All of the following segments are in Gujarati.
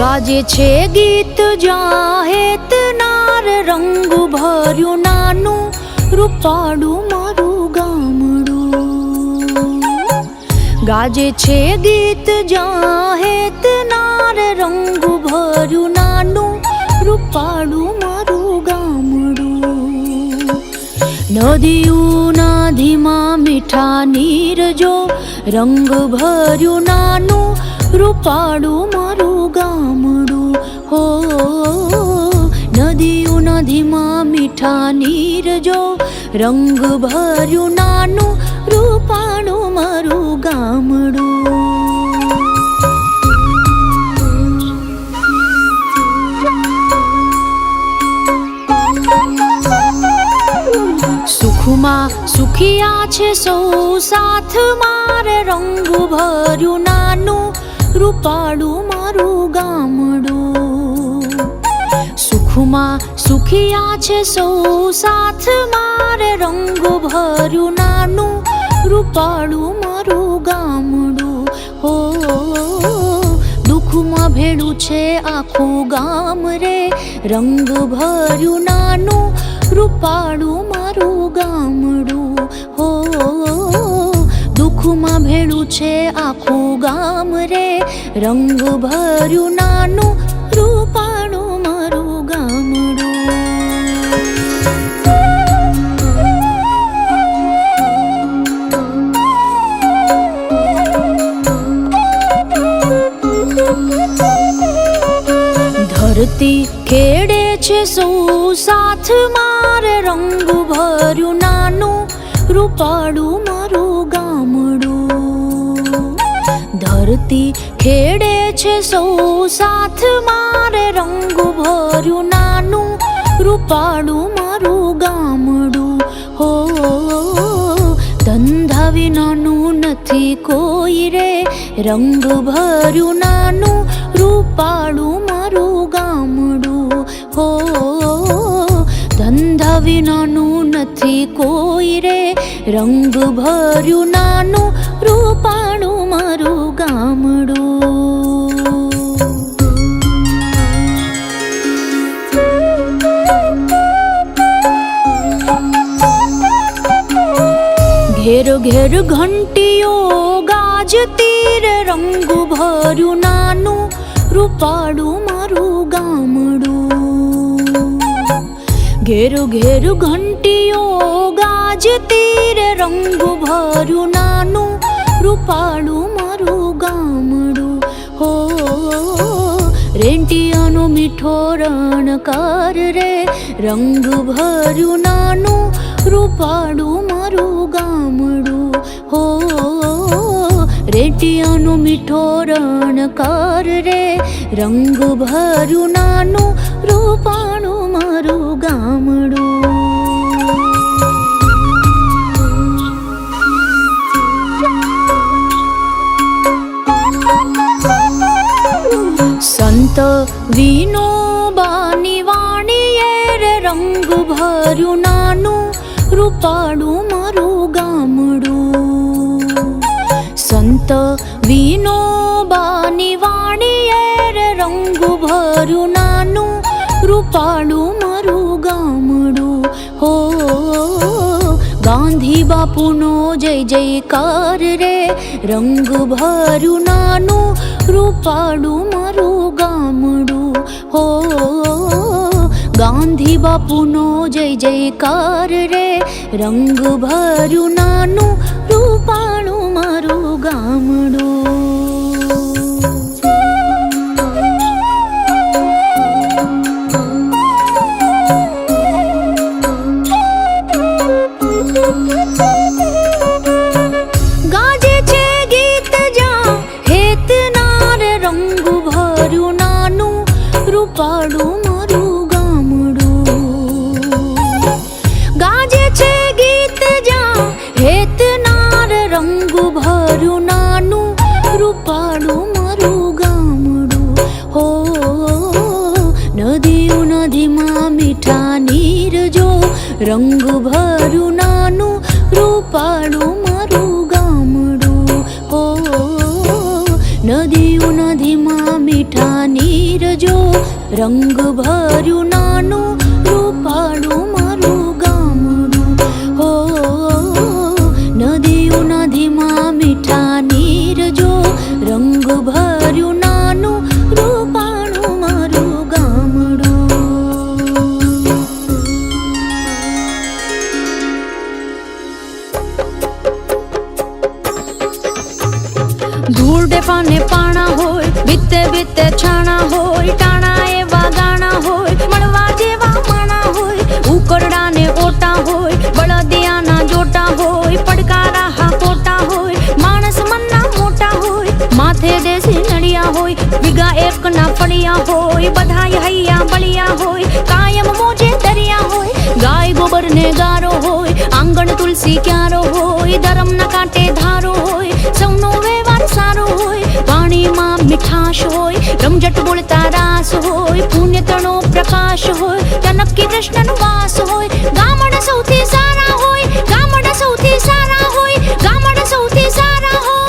ગાજે છે ગીત જાહેત નાર રંગ ભર્યું નાનું રૂપાળું મારું ગામડું. ગાજે છે ગીત જાહેત નાર રંગ ભર્યું નાનું રૂપાળું મારું ગામડું. નદીઓના ધીમા મીઠા નીર જો રંગ ભર્યું નાનું રૂપાળું મારું ગામડું. હો નદીઓના ધીમા મીઠા નીર જો રંગ ભર્યું નાનું રૂપાળું મારું ગામડું. સુખમાં સુખિયા છે સૌ સાથ મારે રંગ ભર્યું નાનું રૂપાળું મારું ગામડું. સુખમાં સુખિયા છે સૌ સાથ મારે રંગ ભર્યું નાનું રૂપાળું મારું ગામડું. હો દુઃખમાં ભેળું છે આખું ગામ રે રંગ ભર્યું નાનું રૂપાળું મારું ગામડું. હો દુઃખમાં ભેળું છે આખું ગામ રે રંગ ભર્યું નાનું રૂપાળું મારું ગામડું. ધરતી ખેડે છે સૌ સાથ મારે રંગ ભર્યું નાનું રૂપાળું મારું ગામડું. ધરતી ખેડે છે સૌ સાથ મારે રંગ ભર્યું નાનું રૂપાળું મારું ગામડું. હો ધંધા વિનાનું નથી કોઈ રે રંગ ભર્યું નાનું રૂપાળું મારું ગામડું. હો ધંધા વિનાનું નથી કોઈ રે રંગ ભર્યું નાનું રૂપાળું મારું ગામડું. ઘેર ઘેર ઘંટીઓ ગાજતી રે રંગ ભર્યું નાનું રૂપાળું મારું ગામડું. ઘેર ઘેર ઘંટીઓ ગાજતી રે રંગ ભર્યું નાનું રૂપાળું મારું ગામડું. હો રેંટિયાનો મીઠો રણકાર રે રંગ ભર્યું નાનું રૂપાળું મારું ગામડું. હો રેંટિયાનો મીઠો રણકાર રે રંગ ભર્યું નાનું રૂપાળું મારું ગામડું. સંત વિનોબાની વાણીએ રે રંગ ભર્યું નાનું રૂપાળું મારું ગામડું. સંત વિનોબાની વાણીએ રે રંગ ભર્યું નાનું રૂપાળું મારું ગામડું. હો ગાંધી બાપુનો જય જયકાર રે રંગ ભર્યું નાનું રૂપાળું મારું ગામડું. હો ગાંધી બાપુનો જય જયકાર રે રંગ ભર્યું નાનું રૂપાળું મારું ગામડું. ગાજે છે ગીત જાહેત નાર રંગ ભર્યું નાનું રૂપાળું મારું ગામડું. ગાજે છે ગીત જાહેત નાર રંગ ભર્યું નાનું રૂપાળું મારું ગામડું. હો નદીઓના ધીમા મીઠા નીર જો રંગ ભર્યું નાનું રૂપાળું મારું ગામડું. હો નદીઓના ધીમા મીઠા નીર રંગ ભર્યું નાનું રૂપાળું મારું ગામડું. હો નદીઓ નદીમાં મીઠા નીર જો, રંગ ભર્યું નાનું રૂપાળું મારું ગામડું. ધૂળ ડેફાને પાણા હોય, બીતે બીતે છાણા હોય, ટાણા એવા ગાણા હોય, મળવા જેવા માણા હોય, ઉકરડા ને ઓટા હોય, બળદિયાના જોટા હોય, પડકારા હા કોટા હોય, માણસ મનના મોટા હોય, માથે દેશી નડિયા હોય, વીઘા એકના ફળિયા હોય, બધાય હૈયા બળિયા હોય, કાયમ મોજે દરિયા હોય, ગાય ગોબર ને ગારો હોય, આંગણ તુલસી ક્યારો હોય, ધરમના કાંટે ધારો હોય, સૌનો વ્યવહાર સારો હોય, પાણીમાં મીઠાશ હોય, રમઝટ બોલતા રાસ હોય, પુણ્યતણો પ્રકાશ હોય, ત્યાં નક્કી કૃષ્ણનો વાસ હોય. ગામડા સૌથી સારા હોય, ગામડા સૌથી સારા હોય, ગામડા સૌથી સારા હોય.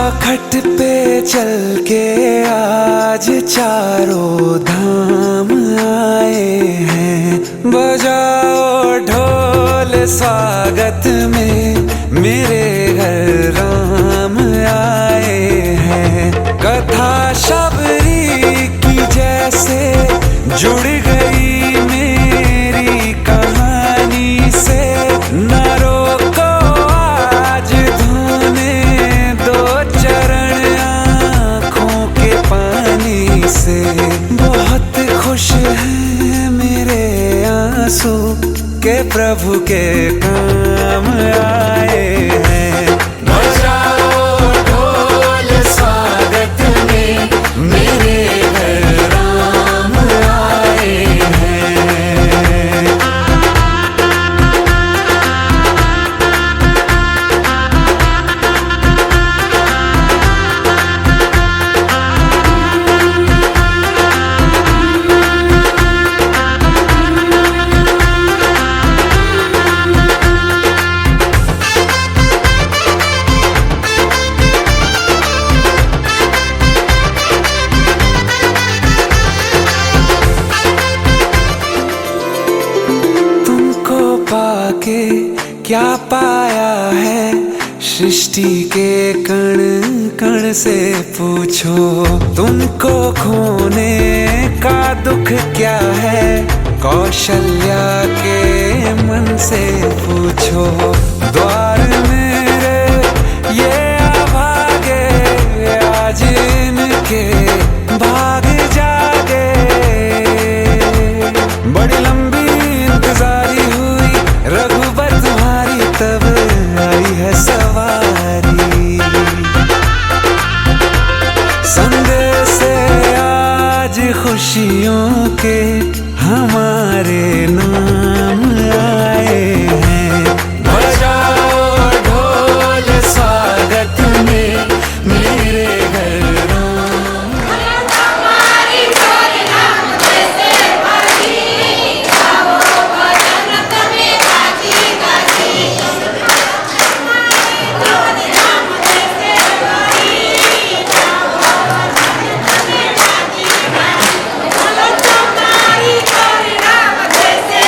चौखट पे चल के आज चारों धाम आए हैं। बजाओ ढोल स्वागत में, मेरे घर राम आए हैं। कथा शबरी की जैसे जुड़ गई मेरी कहानी से। न रोको आज धोने दो चरण आँखों के पानी से। बहुत खुश हैं मेरे आंसू के प्रभु के काम आए हैं। बजाओ ढोल स्वागत में, मेरे घर राम आए हैं। पाके क्या पाया है, सृष्टि के कण कण से पूछो। तुमको खोने का दुख क्या है, कौशल्या के मन से पूछो। द्वार मेरे ये अभागे, आज इनके भाग जागे। बड़ी लंबी इंतजारी हुई रघुबर तुम्हारी, तब आई है सवारी। संदेश से आज खुशियों के हमारे नाम आए हैं। बजाओ ढोल स्वागत में, मेरे घर जैसे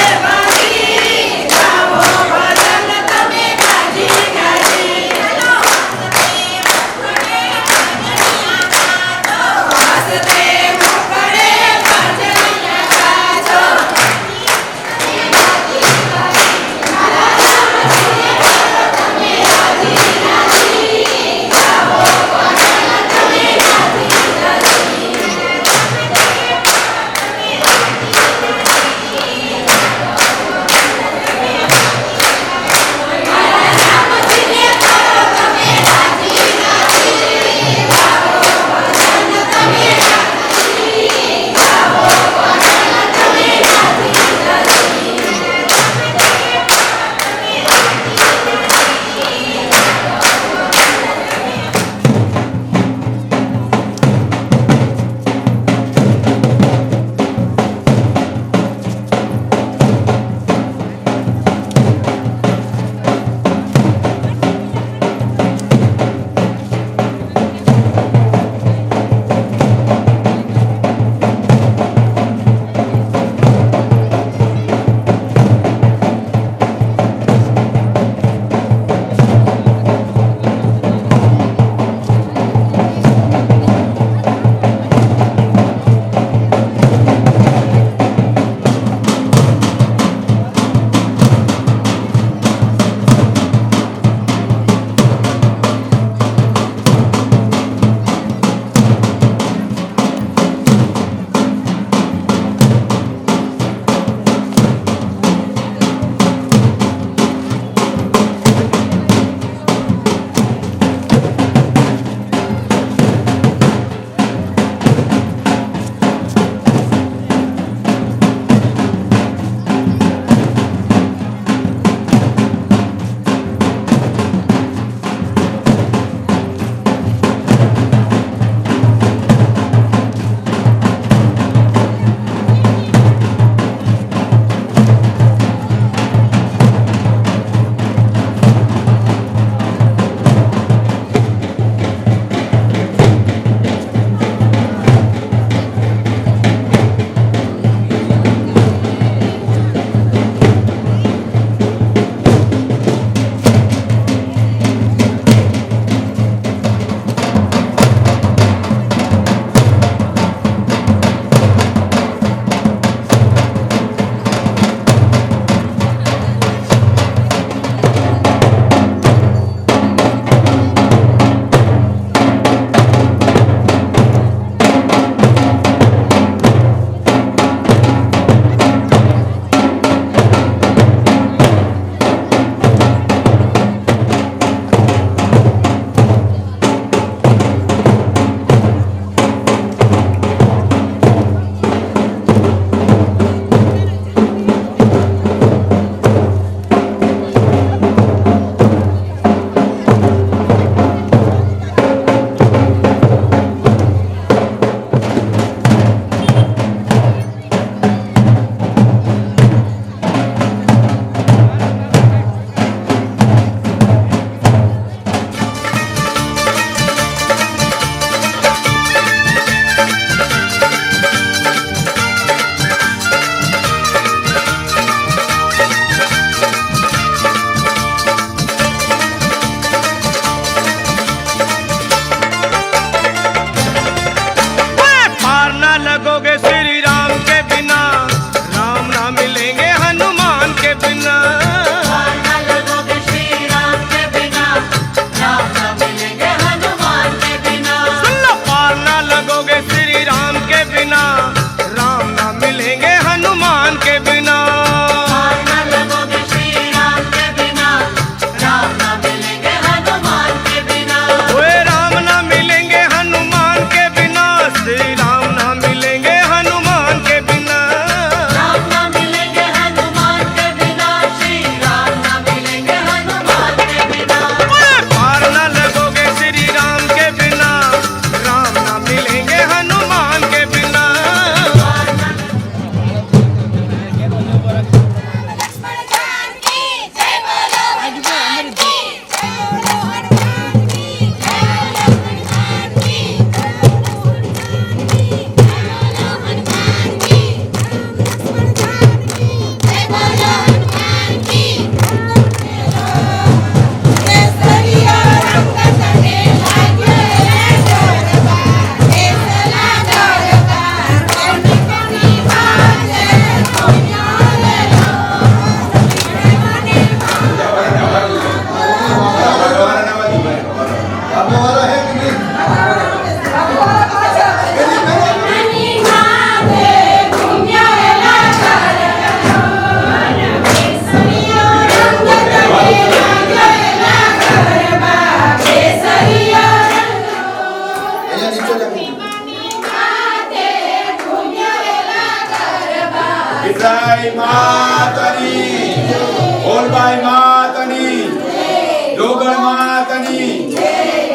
ડોગર માતની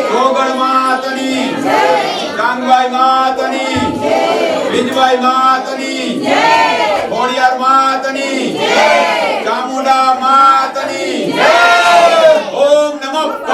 ડોગર માતની કાંગભાઈ માતની વિજભાઈ માતની ખોડિયાર માતની ચામુંડા માતની ઓમ નમઃ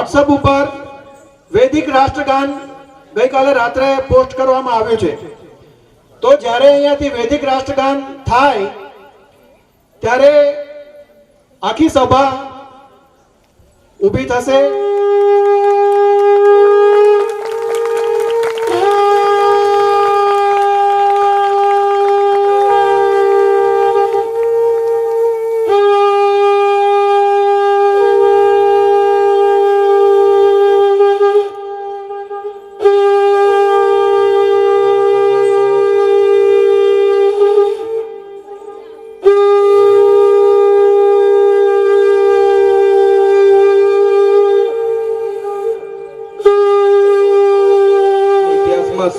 વોટ્સઅપ ઉપર વૈદિક રાષ્ટ્રગાન ગઈકાલે રાત્રે પોસ્ટ કરવામાં આવ્યું છે. તો જ્યારે અહીંયાથી વૈદિક રાષ્ટ્રગાન થાય ત્યારે આખી સભા ઊભી થશે.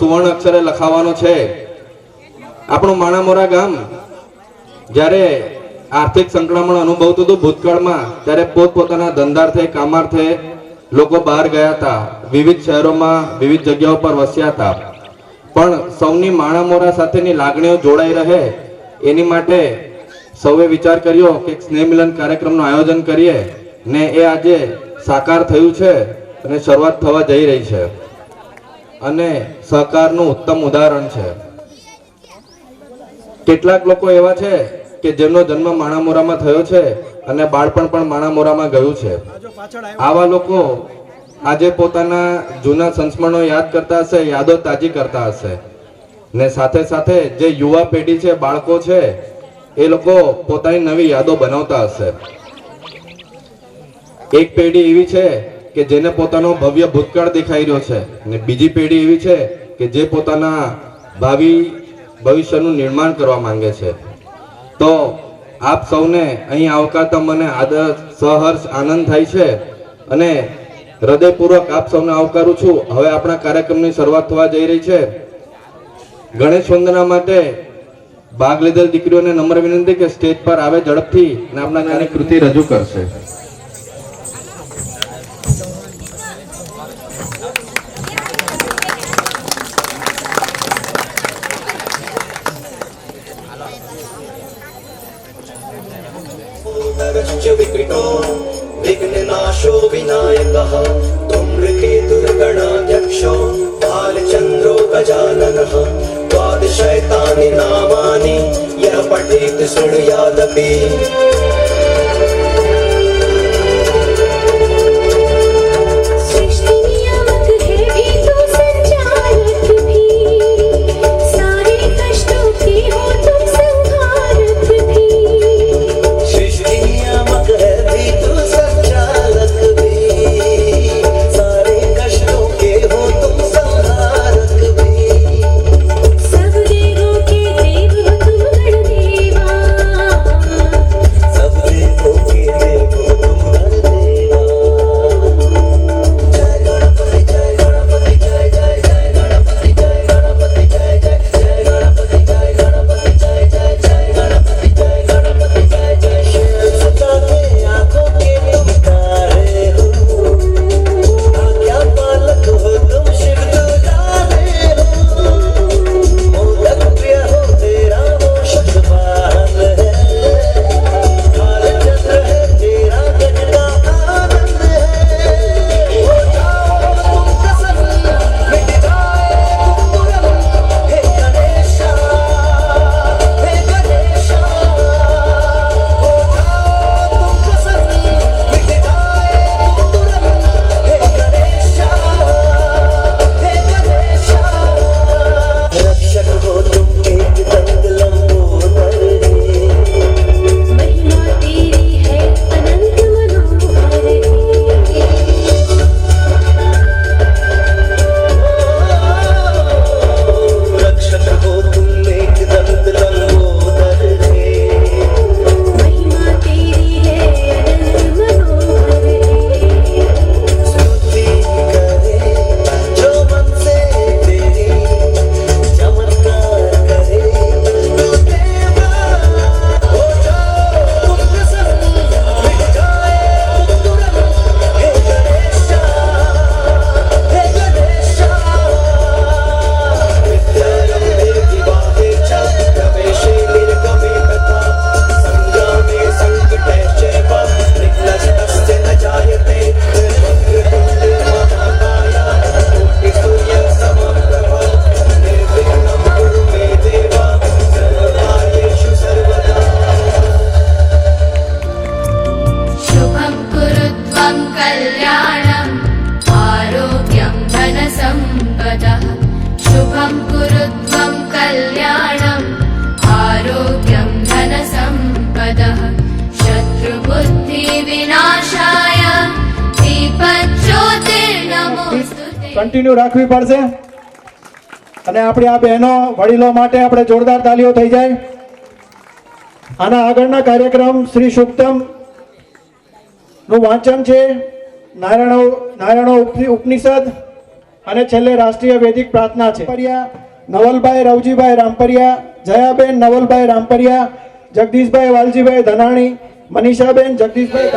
સુવર્ણ અક્ષરે લખાવાનો છે. આપણું માણામોરા ગામ જ્યારે આર્થિક સંકળામણ અનુભવતું હતું ભૂતકાળમાં, ત્યારે પોતપોતાના ધંધાર્થે કામાર્થે લોકો બહાર ગયા હતા, વિવિધ શહેરોમાં વિવિધ જગ્યાઓ પર વસ્યા હતા. પણ સૌની માણામોરા સાથેની લાગણીઓ જોડાઈ રહે એની માટે સૌએ વિચાર કર્યો કે સ્નેહ મિલન કાર્યક્રમનું આયોજન કરીએ ને એ આજે સાકાર થયું છે અને શરૂઆત થવા જઈ રહી છે અને સહકારનું ઉત્તમ ઉદાહરણ છે. કેટલાક લોકો એવા છે કે જેમનો જન્મ માણામોરામાં થયો છે અને બાળપણ પણ માણામોરામાં ગયું છે. આવા લોકો આજે પોતાના જૂના સંસ્મરણો યાદ કરતા હશે, યાદો તાજી કરતા હશે ને સાથે સાથે જે યુવા પેઢી છે, બાળકો છે, એ લોકો પોતાની નવી યાદો બનાવતા હશે. એક પેઢી એવી છે કે જેને પોતાનો ભવ્ય ભૂતકાળ દેખાઈ રહ્યો છે અને બીજી પેઢી એવી છે કે જે પોતાના ભવિષ્યનું નિર્માણ કરવા માંગે છે. તો આપ સૌને અહીં આવકારતા મને આદર, સહર્ષ, આનંદ થાય છે અને હૃદયપૂર્વક આપ સૌને આવકારું છું. હવે આપણા કાર્યક્રમની શરૂઆત થવા જઈ રહી છે. ગણેશ વંદના માટે ભાગ લીધેલ દીકરીઓને નમ્ર વિનંતી કે સ્ટેજ પર આવે ઝડપથી અને આપણા ગાયની કૃતિ રજૂ કરશે. विकटो विघ्ननाशो विनायकः धूम्रकेतुर्गणाध्यक्षो बालचन्द्रो गजाननः द्वादशैतानि नामानि यः पठेत् शृणुयादपि सृष्टि नियामक है કન્ટિન્યુ રાખવી પડશે અને આપણી આ બહેનો વડીલો માટે આપણે જોરદાર તાલીઓ થઈ જાય. આના આગળના કાર્યક્રમ શ્રી સુક્તમ નું વાંચન છે, નારાયણો ઉપનિષદ અને છેલ્લે રાષ્ટ્રીય વૈદિક પ્રાર્થના છે. નવલભાઈ રવજીભાઈ રામપરિયા, જયાબેન નવલભાઈ રામપરિયા, જગદીશભાઈ વાલજીભાઈ ધનાણી, મનીષાબેન જગદીશભાઈ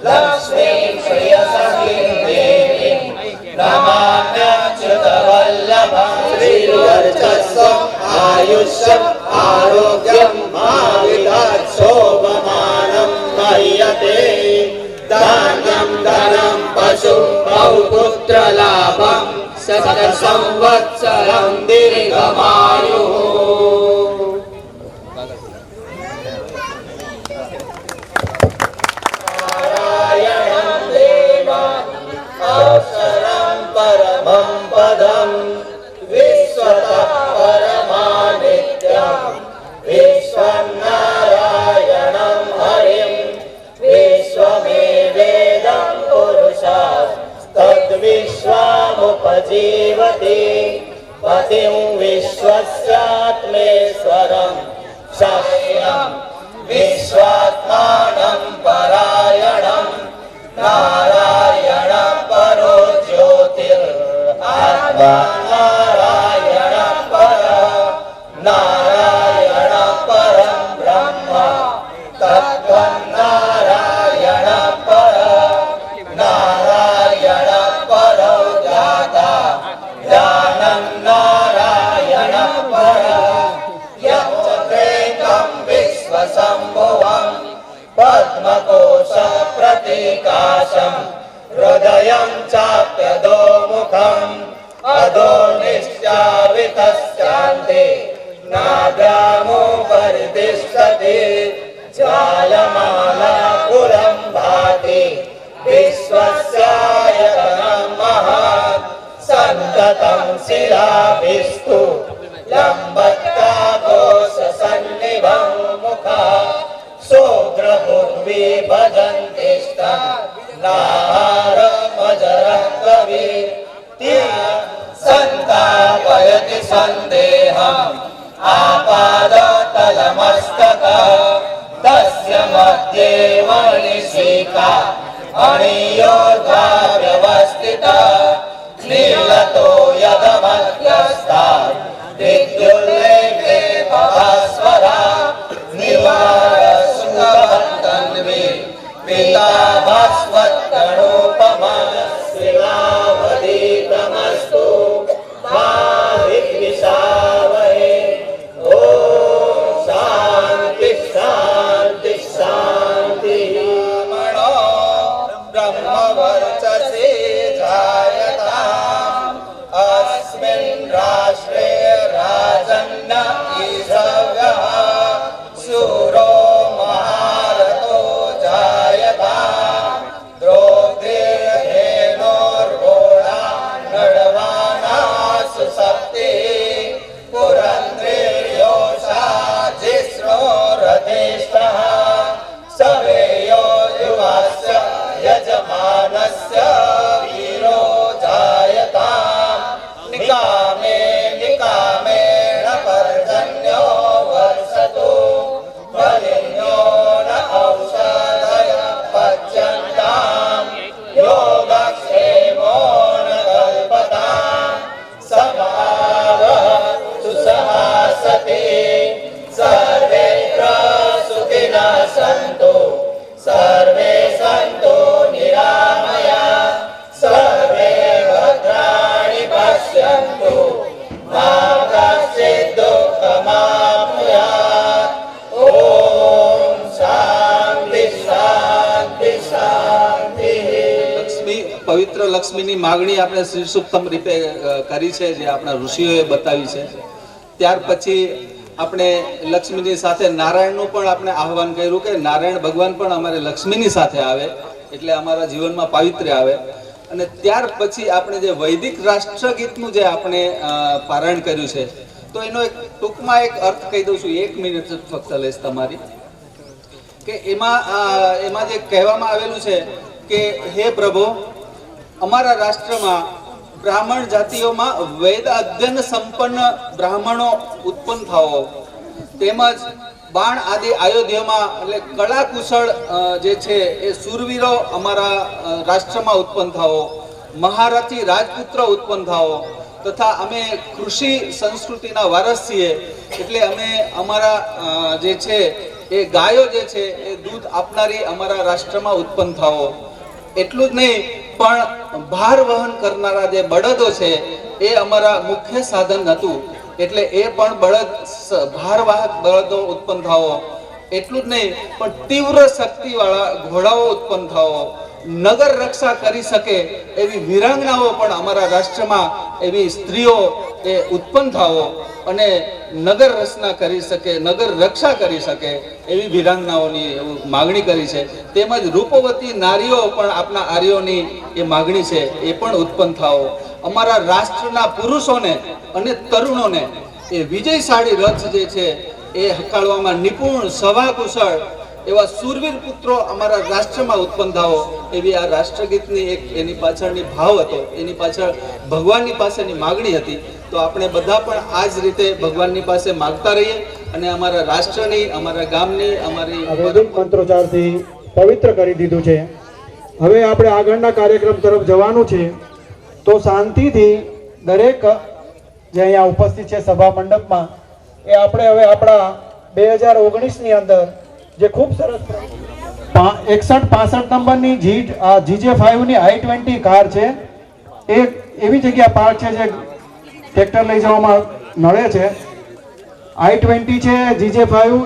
लक्ष्मी प्रिय सखी आयुष्यम् आरोग्यम् आविदात् शोभमानं मह्यते धान्यं धनं पशुं बहुपुत्रलाभं शतसंवत्सरं दीर्घमायुः नारायणं देवम् अक्षरं परमं पदं विश्वतः परमानित्यं विश्वं नारायणं हरिं विश्वमेवेदं पुरुषात् तद्विश्वमुपजीवति पतिं विश्वस्यात्मेश्वरं शक्यं विश्वात्मानं परायणं नारायण परो ज्योतिरात्मा नारायण पर नारायण परं ब्रह्म तत्त्वं नारायण पर नारायण परो ज्ञाता ज्ञानं नारायण पर यच्चक्रेकं विश्वसम्भुवं पद्मकोशप्रतीकाशं हृदयं चाप्यधोमुखम् अधो निश्चावितश्चान्ते नाभ्यामुपरि तिष्ठति ज्वालमालापुरं भाति विश्वस्यायतनं महत् सन्ततं शिलाभिस्तु लम्बत्काकोशसन्निभं मुखा सोग्रभुर्वी भजन्तिष्ठं नाहारमजरः कवि सन्तापयति सन्देहम् आपादतलमस्तक तस्य मध्ये मणिशिखा अणियोर्ध्वा व्यवस्थिता नीलतो यदमध्यस्तात् विद्युल्लेखे भास्वरा निवारसुगन्धन्वे पीताभास्वत्तनोपमा शिलावदीतमस्तु मा विद्विषावहे ॐ शान्ति शान्ति शान्तिः मणो ब्रह्मवर्चसे जायताम् अस्मिन् राष्ट्रे राजन्न ईशव्यः शूरो महारथो जायताम् द्रौपदेर्हेनोर्घोषा नडवानासु सप्तिः पुरन्द्रेर्योषा जिष्णोरधिष्ठः सवेयो युवास्य यजमानस्य वीरो जायताम् निकामे निकामेण पर्जन्यो वर्षतु बलिन्यो न औषधय पच्यन्ताम् योगक्षेमो न कल्पताम् समावः सुसहासते सर्वेत्र सुखिनः सन्तु सर्वे सन्तु निरामया सर्वे भद्राणि पश्यन्तु मा कश्चित् दुःखमाप्नुयात् ॐ शान्ति शान्ति शान्तिः લક્ષ્મી પવિત્ર લક્ષ્મીની માગણી આપણે શ્રી સુક્તમ રૂપે કરી છે, જે આપણા ઋષિઓએ બતાવી છે. ત્યાર પછી આપણે લક્ષ્મીની સાથે નારાયણનું પણ આપણે આહવાન કર્યું કે નારાયણ ભગવાન પણ અમારે લક્ષ્મીની સાથે આવે એટલે અમારા જીવનમાં પાવિત્ર્ય આવે. અને ત્યાર પછી આપણે જે વૈદિક રાષ્ટ્રગીતનું જે આપણે પારાયણ કર્યું છે, તો એનો એક ટૂંકમાં એક અર્થ કહી દઉં છું. 1 મિનિટ ફક્ત લઈશ તમારી. કે એમાં જે કહેવામાં આવેલું છે કે હે પ્રભુ, અમારા રાષ્ટ્રમાં બ્રાહ્મણ જાતિઓમાં વેદ અધ્યયન સંપન્ન બ્રાહ્મણો ઉત્પન્ન થાઓ, તેમજ બાણ આદિ આયુધોમાં એટલે કળા કુશળ જે છે એ શૂરવીરો અમારા રાષ્ટ્રમાં ઉત્પન્ન થાઓ, મહારથી રાજપુત્ર ઉત્પન્ન થાઓ, તથા અમે કૃષિ સંસ્કૃતિના વારસ છીએ એટલે અમે અમારા જે છે એ ગાયો જે છે એ દૂધ આપનારી અમારા રાષ્ટ્રમાં ઉત્પન્ન થાઓ. એટલું જ નહીં પણ ભાર વહન કરનારા જે બળદો છે એ અમારા મુખ્ય સાધન હતું, એટલે એ પણ ભારવાહક બળદો ઉત્પન્ન થાવો, એટલું જ નહીં પણ તીવ્ર શક્તિવાળા ઘોડાઓ ઉત્પન્ન થાવો, નગર રક્ષા કરી શકે એવી વીરાંગનાઓ પણ અમારા રાષ્ટ્રમાં એવી સ્ત્રીઓ એ ઉત્પન્ન થાવો અને નગર રચના કરી શકે, નગર રક્ષા કરી શકે એવી વીરાંગનાઓની માગણી કરી છે. તેમજ રૂપવતી નારીઓ પણ આપણા આર્યોની એ માગણી છે, એ પણ ઉત્પન્ન થાવો. અમારા રાષ્ટ્રના પુરુષોને અને તરુણોને એ વિજયશાળી રથ જે છે એ હકાળવામાં નિપુણ, સવા કુશળ એવા શૂરવીર પુત્રો અમારા રાષ્ટ્રમાં ઉત્પન્ન થાવો એવી આ રાષ્ટ્રગીતની એક એની પાછળની ભાવ હતો, એની પાછળ ભગવાનની પાસેની માગણી હતી. તો આપણે બધા પણ આ જ રીતે ભગવાનની પાસે માગતા રહીએ અને અમારા રાષ્ટ્રની, અમારા ગામની, અમારી વૈદિક મંત્રોચ્ચારથી પવિત્ર કરી દીધું છે. હવે આપણે આગળના કાર્યક્રમ તરફ જવાનું છે, તો શાંતિથી દરેક જે અહીંયા ઉપસ્થિત છે સભા મંડપમાં, એ આપણે હવે આપણા 2019ની અંદર જે ખૂબ સરસ 6165 નંબરની GJ5 ની i20 કાર છે, એ એવી જગ્યા પાર્ક છે જે ટ્રેક્ટર લઈ જવામાં નડે છે. i20 છે GJ5